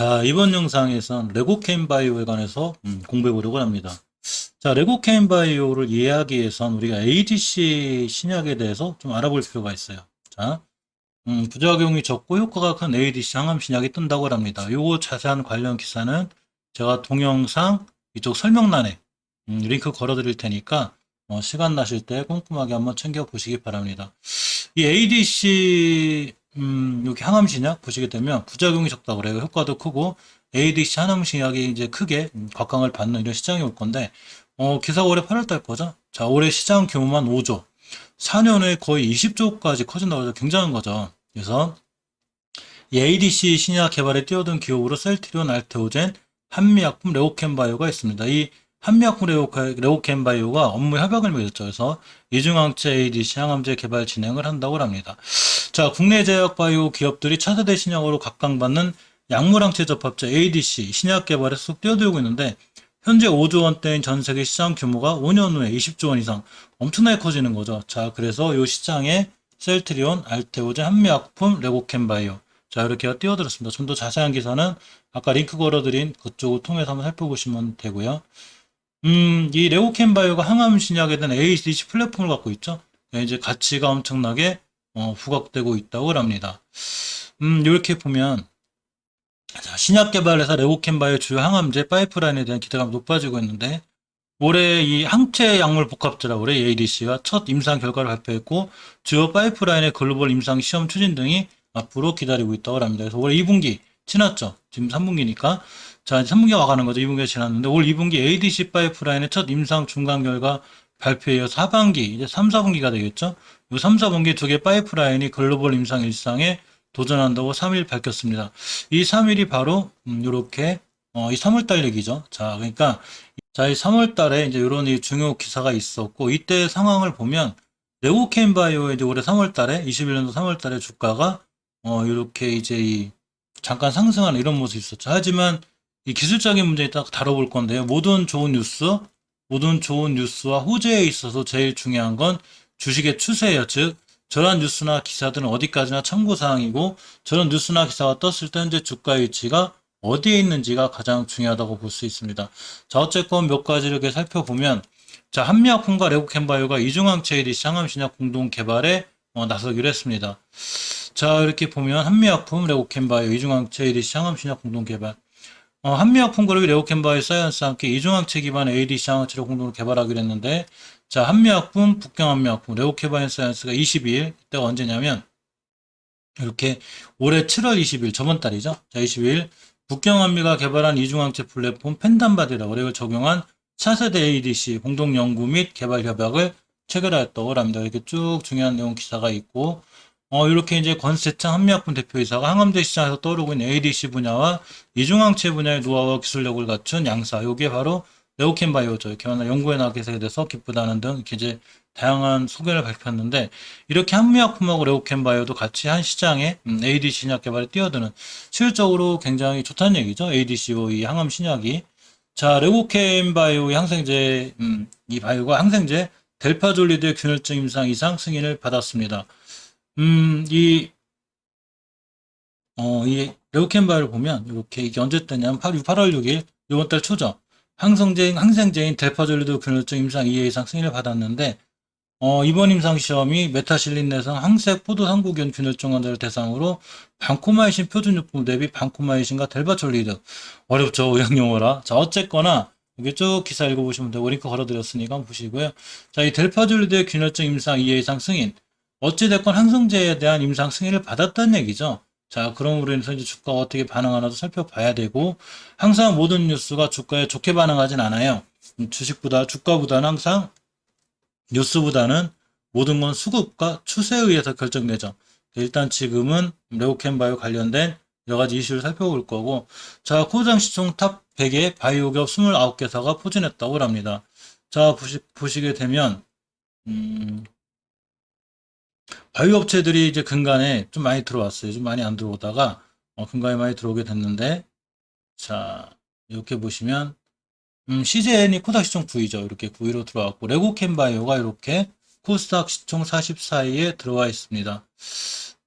자, 이번 영상에선 레고케인바이오에 관해서 공부해 보려고 합니다. 자, 레고케인바이오를 이해하기 위해선 우리가 ADC 신약에 대해서 좀 알아볼 필요가 있어요. 자, 부작용이 적고 효과가 큰 ADC 항암 신약이 뜬다고 합니다. 요거 자세한 관련 기사는 제가 동영상 이쪽 설명란에 링크 걸어 드릴 테니까 시간 나실 때 꼼꼼하게 한번 챙겨 보시기 바랍니다. 이 ADC 여기 항암 신약 보시게 되면 부작용이 적다고 그래요. 효과도 크고 ADC 항암 신약이 이제 크게 곽강을 받는 이런 시장이 올 건데 기사가 올해 8월 달 거죠. 자, 올해 시장 규모만 5조. 4년 후에 거의 20조까지 커진다고 해서 굉장한 거죠. 그래서 이 ADC 신약 개발에 뛰어든 기업으로 셀트리온, 알테오젠, 한미약품, 레오켄바이오가 있습니다. 이 한미약품 레오켄바이오가 업무 협약을 맺었죠. 그래서 이중항체 ADC 항암제 개발 진행을 한다고 합니다. 자, 국내 제약 바이오 기업들이 차세대 신약으로 각광받는 약물항체 접합제 ADC 신약 개발에 쏙 뛰어들고 있는데 현재 5조 원대인 전 세계 시장 규모가 5년 후에 20조 원 이상 엄청나게 커지는 거죠. 자, 그래서 이 시장에 셀트리온, 알테오젠, 한미약품, 레고켄바이오 자, 이렇게 뛰어들었습니다. 좀 더 자세한 기사는 아까 링크 걸어드린 그쪽을 통해서 한번 살펴보시면 되고요. 이 레오켄바이오가 항암 신약에 대한 ADC 플랫폼을 갖고 있죠. 이제 가치가 엄청나게 부각되고 있다고 합니다. 이렇게 보면 자, 신약 개발회사 레오켄바이오 주요 항암제 파이프라인에 대한 기대감이 높아지고 있는데 올해 이 항체 약물 복합제라고 그래 ADC가 첫 임상 결과를 발표했고 주요 파이프라인의 글로벌 임상 시험 추진 등이 앞으로 기다리고 있다고 합니다. 그래서 올해 2분기 지났죠. 지금 3분기니까 자, 3분기가 와가는 거죠. 2분기가 지났는데 올 2분기 ADC 파이프라인의 첫 임상 중간 결과 발표에 이어서 하반기 이제 3, 4분기가 되겠죠. 이 3, 4분기 두 개 파이프라인이 글로벌 임상 일상에 도전한다고 3일 밝혔습니다. 이 3일이 바로 이렇게 이 3월 달 얘기죠. 자, 그러니까 자, 이 3월 달에 이제 이런 이 중요 기사가 있었고 이때 상황을 보면 레고케인바이오의 이제 올해 3월 달에 21년도 3월 달에 주가가 이렇게 이제 이 잠깐 상승하는 이런 모습이 있었죠. 하지만 이 기술적인 문제에 딱 다뤄볼 건데요. 모든 좋은 뉴스와 호재에 있어서 제일 중요한 건 주식의 추세예요. 즉 저런 뉴스나 기사들은 어디까지나 참고사항이고 저런 뉴스나 기사가 떴을 때 현재 주가 위치가 어디에 있는지가 가장 중요하다고 볼 수 있습니다. 자, 어쨌건 몇 가지를 이렇게 살펴보면 자, 한미약품과 레고켄바이오가 이중항체 ADC 항암신약 공동 개발에 나서기로 했습니다. 자, 이렇게 보면 한미약품, 레고켄바이오, 이중항체 ADC 항암신약 공동 개발 한미약품 그룹이 레오켄바이오 사이언스와 함께 이중항체 기반 ADC 항암치료 공동으로 개발하기로 했는데 자, 한미약품, 북경한미약품, 레오케바이오 사이언스가 22일, 이때가 언제냐면, 이렇게 올해 7월 20일, 저번 달이죠. 자, 22일, 북경한미가 개발한 이중항체 플랫폼 펜단바디라고 이걸 적용한 차세대 ADC 공동 연구 및 개발 협약을 체결하였다고 합니다. 이렇게 쭉 중요한 내용 기사가 있고, 이렇게 이제 권세창 한미약품 대표이사가 항암제 시장에서 떠오르고 있는 ADC 분야와 이중항체 분야의 노하우와 기술력을 갖춘 양사, 요게 바로 레오켄바이오죠. 이렇게 만나 연구에 나가게 돼서 기쁘다는 등 이렇게 이제 다양한 소견을 발표했는데 이렇게 한미약품하고 레오켄바이오도 같이 한 시장에 ADC 신약 개발에 뛰어드는 실질적으로 굉장히 좋다는 얘기죠. ADCO 이 항암 신약이 자 레오켄바이오의 항생제 이 바이오가 항생제 델파졸리드의 균열증 임상 이상 승인을 받았습니다. 이 이 레오켄바이오를 보면 이렇게 이게 언제 때냐면 8월 6일 이번 달 초죠. 항생제인 델파졸리드 균열증 임상 2회 이상 승인을 받았는데 이번 임상 시험이 메타실린 내성 항색 포도 상구균 균열증 환자를 대상으로 반코마이신 표준요법 대비 반코마이신과 델파졸리드 어렵죠 의학 용어라. 자 어쨌거나 여기 쭉 기사 읽어보시면 되고 링크 걸어드렸으니까 한번 보시고요. 자 이 델파졸리드의 균열증 임상 2회 이상 승인 어찌됐건 항생제에 대한 임상 승인을 받았다는 얘기죠. 자, 그럼으로 인해서 이제 주가가 어떻게 반응하나도 살펴봐야 되고, 항상 모든 뉴스가 주가에 좋게 반응하진 않아요. 주가보다는 항상 뉴스보다는 모든 건 수급과 추세에 의해서 결정되죠. 일단 지금은 레오켄바이오 관련된 여러 가지 이슈를 살펴볼 거고, 자, 코장 시총 탑 100에 바이오 기업 29개사가 포진했다고 합니다. 자, 보시게 되면, 바이오 업체들이 이제 근간에 좀 많이 들어왔어요. 좀 많이 안 들어오다가 근간에 많이 들어오게 됐는데 자 이렇게 보시면 CJN이 코스닥 시총 9위죠. 이렇게 9위로 들어왔고 레고켄바이오가 이렇게 코스닥 시총 44위에 들어와 있습니다.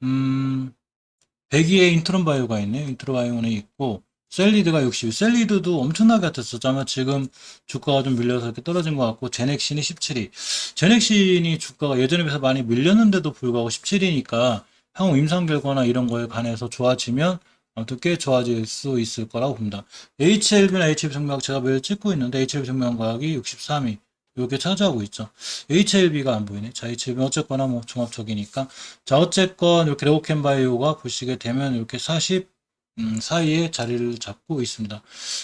100위에 인트론바이오가 있네요. 인트론바이오는 있고 셀리드가 62, 셀리드도 엄청나게 핫했었죠. 아마 지금 주가가 좀 밀려서 이렇게 떨어진 것 같고, 제넥신이 17위. 제넥신이 주가가 예전에 비해서 많이 밀렸는데도 불구하고 17위니까 향후 임상 결과나 이런 거에 관해서 좋아지면 아무튼 꽤 좋아질 수 있을 거라고 봅니다. HLB나 HLB생명학 제가 매일 찍고 있는데 HLB생명과학이 63위. 이렇게 차지하고 있죠. HLB가 안 보이네. 자, HLB는 어쨌거나 뭐 종합적이니까. 자, 어쨌건 이렇게 레고캠바이오가 보시게 되면 이렇게 40 사이에 자리를 잡고 있습니다.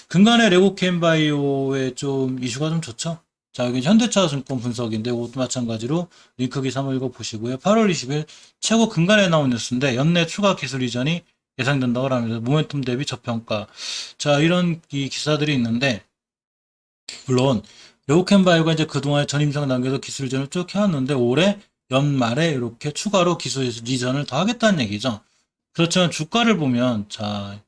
근간에 레고캠바이오의 좀 이슈가 좀 좋죠. 자, 여기 현대차증권 분석인데 이것도 마찬가지로 링크 기사 한번 읽어보시고요. 8월 20일 최고 근간에 나온 뉴스인데 연내 추가 기술 이전이 예상된다고 합니다. 모멘텀 대비 저평가. 자, 이런 이 기사들이 있는데 물론 레고캠바이오가 이제 그동안 전임상 단계에서 기술 이전을 쭉 해왔는데 올해 연말에 이렇게 추가로 기술 이전을 더 하겠다는 얘기죠. 그렇지만 주가를 보면 자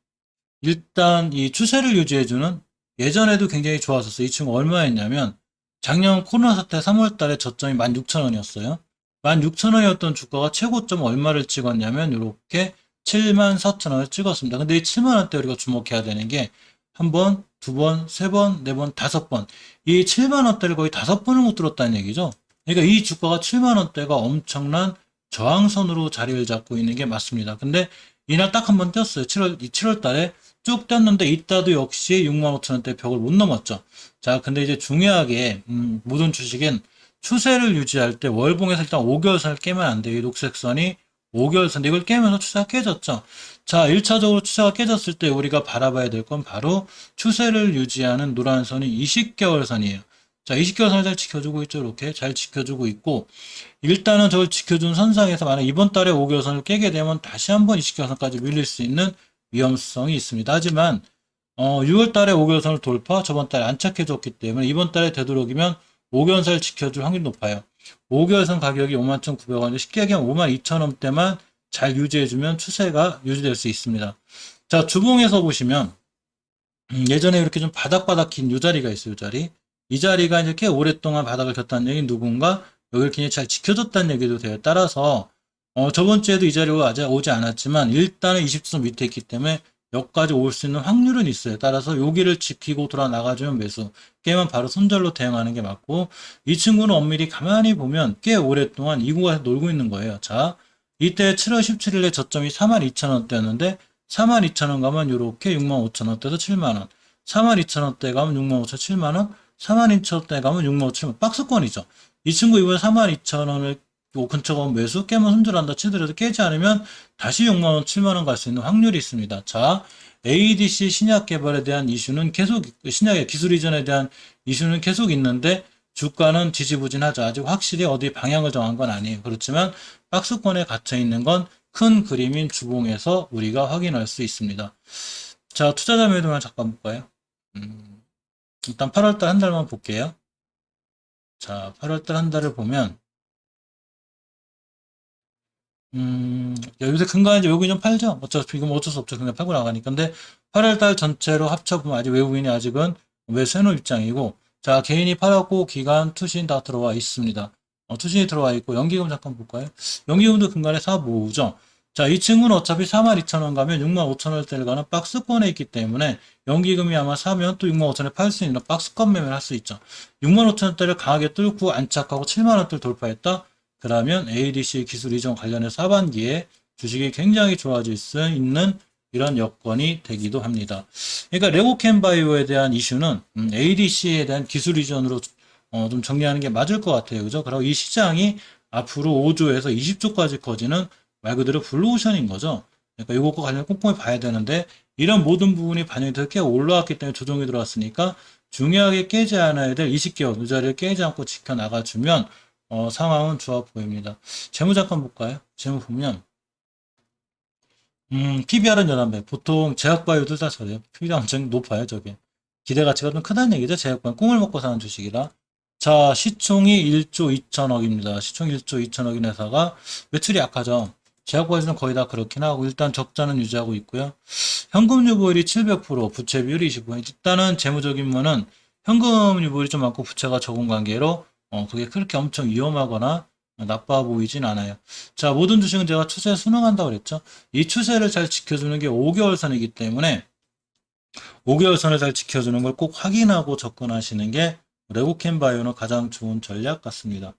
일단 이 추세를 유지해주는 예전에도 굉장히 좋았었어요. 이 친구 얼마였냐면 작년 코로나 사태 3월 달에 저점이 16,000원이었어요. 16,000원이었던 주가가 최고점 얼마를 찍었냐면 이렇게 74,000원을 찍었습니다. 근데 이 7만원대 우리가 주목해야 되는 게 한 번, 두 번, 세 번, 네 번, 다섯 번. 이 7만원대를 거의 5번을 못 들었다는 얘기죠. 그러니까 이 주가가 7만원대가 엄청난 저항선으로 자리를 잡고 있는 게 맞습니다. 근데 이날 딱 한 번 떴어요. 7월 달에 쭉 떴는데 이따도 역시 65,000원대 벽을 못 넘었죠. 자, 근데 이제 중요하게 모든 주식은 추세를 유지할 때 월봉에서 일단 5개월선을 깨면 안 돼요. 이 녹색선이 5개월선 이걸 깨면서 추세가 깨졌죠. 자, 1차적으로 추세가 깨졌을 때 우리가 바라봐야 될 건 바로 추세를 유지하는 노란 선이 20개월선이에요. 자, 20개월선을 잘 지켜주고 있죠. 이렇게 잘 지켜주고 있고 일단은 저걸 지켜준 선상에서 만약 이번 달에 5개월선을 깨게 되면 다시 한번 20개월선까지 밀릴 수 있는 위험성이 있습니다. 하지만 6월 달에 5개월선을 돌파, 저번 달에 안착해줬기 때문에 이번 달에 되도록이면 5개월선을 지켜줄 확률이 높아요. 5개월선 가격이 51,900원, 쉽게 얘기하면 52,000원대만 잘 유지해주면 추세가 유지될 수 있습니다. 자, 주봉에서 보시면 예전에 이렇게 좀 바닥바닥 긴 이 자리가 있어요. 이 자리. 이 자리가 이렇게 오랫동안 바닥을 겼다는 얘기는 누군가 여기를 굉장히 잘 지켜줬다는 얘기도 돼요. 따라서 저번 주에도 이 자리로 아직 오지 않았지만 일단은 20선 밑에 있기 때문에 여기까지 올 수 있는 확률은 있어요. 따라서 여기를 지키고 돌아 나가주면 매수. 깨면 바로 손절로 대응하는 게 맞고 이 친구는 엄밀히 가만히 보면 꽤 오랫동안 이 구간에서 놀고 있는 거예요. 자, 이때 7월 17일에 저점이 42,000원대였는데 42,000원 가면 이렇게 65,000원대에서 7만원 42,000원대 가면 65,000원 7만원 42,000원대 가면 65,000원 박스권이죠. 이 친구 이번에 42,000원을 근처 가면 매수 깨면 손절한다 치더라도 깨지 않으면 다시 6만원 7만원 갈 수 있는 확률이 있습니다. 자, ADC 신약 개발에 대한 이슈는 계속 신약의 기술 이전에 대한 이슈는 계속 있는데 주가는 지지부진하죠. 아직 확실히 어디 방향을 정한 건 아니에요. 그렇지만 박스권에 갇혀 있는 건 큰 그림인 주봉에서 우리가 확인할 수 있습니다. 자, 투자자 매도만 잠깐 볼까요? 일단 8월달 한 달만 볼게요. 자, 8월달 한 달을 보면 요새 근간에 이제 외국인 좀 팔죠? 어차피 이건 어쩔 수 없죠. 그냥 팔고 나가니까. 근데 8월달 전체로 합쳐보면 아직 외국인이 아직은 매수해놓은 입장이고, 자, 개인이 팔았고, 기관, 투신 다 들어와 있습니다. 투신이 들어와 있고, 연기금 잠깐 볼까요? 연기금도 근간에 사 모으죠. 자, 이 친구는 어차피 42,000원 가면 65,000원대를 가는 박스권에 있기 때문에, 연기금이 아마 사면 또 65,000원에 팔 수 있는 박스권 매매를 할 수 있죠. 65,000원대를 강하게 뚫고 안착하고 7만원대를 돌파했다? 그러면 ADC 기술 이전 관련해서 하반기에 주식이 굉장히 좋아질 수 있는 이런 여건이 되기도 합니다. 그러니까 레고캠바이오에 대한 이슈는 ADC에 대한 기술 이전으로 좀 정리하는 게 맞을 것 같아요. 그죠? 그리고 이 시장이 앞으로 5조에서 20조까지 커지는 말 그대로 블루오션인 거죠. 그러니까 이것과 관련 꼼꼼히 봐야 되는데 이런 모든 부분이 반영이 되게 올라왔기 때문에 조정이 들어왔으니까 중요하게 깨지 않아야 될 20개월 이 자리를 깨지 않고 지켜나가주면 상황은 좋아 보입니다. 재무 잠깐 볼까요? 재무 보면 PBR은 11배. 보통 제약바이오들 다 저래요. PBR 엄청 높아요, 저게. 기대 가치가 좀 크다는 얘기죠. 제약바이오 꿈을 먹고 사는 주식이라. 자, 시총이 1조 2천억입니다. 시총 1조 2천억인 회사가 매출이 약하죠. 제약바이오는 거의 다 그렇긴 하고 일단 적자는 유지하고 있고요. 현금 유보율이 700%, 부채 비율이 25%. 일단은 재무적인 면은 현금 유보율이 좀 많고 부채가 적은 관계로 그게 그렇게 엄청 위험하거나 나빠 보이진 않아요. 자, 모든 주식은 제가 추세에 순응한다고 그랬죠. 이 추세를 잘 지켜주는 게 5개월선이기 때문에 5개월 선을 잘 지켜주는 걸 꼭 확인하고 접근하시는 게 레고캠 바이오는 가장 좋은 전략 같습니다.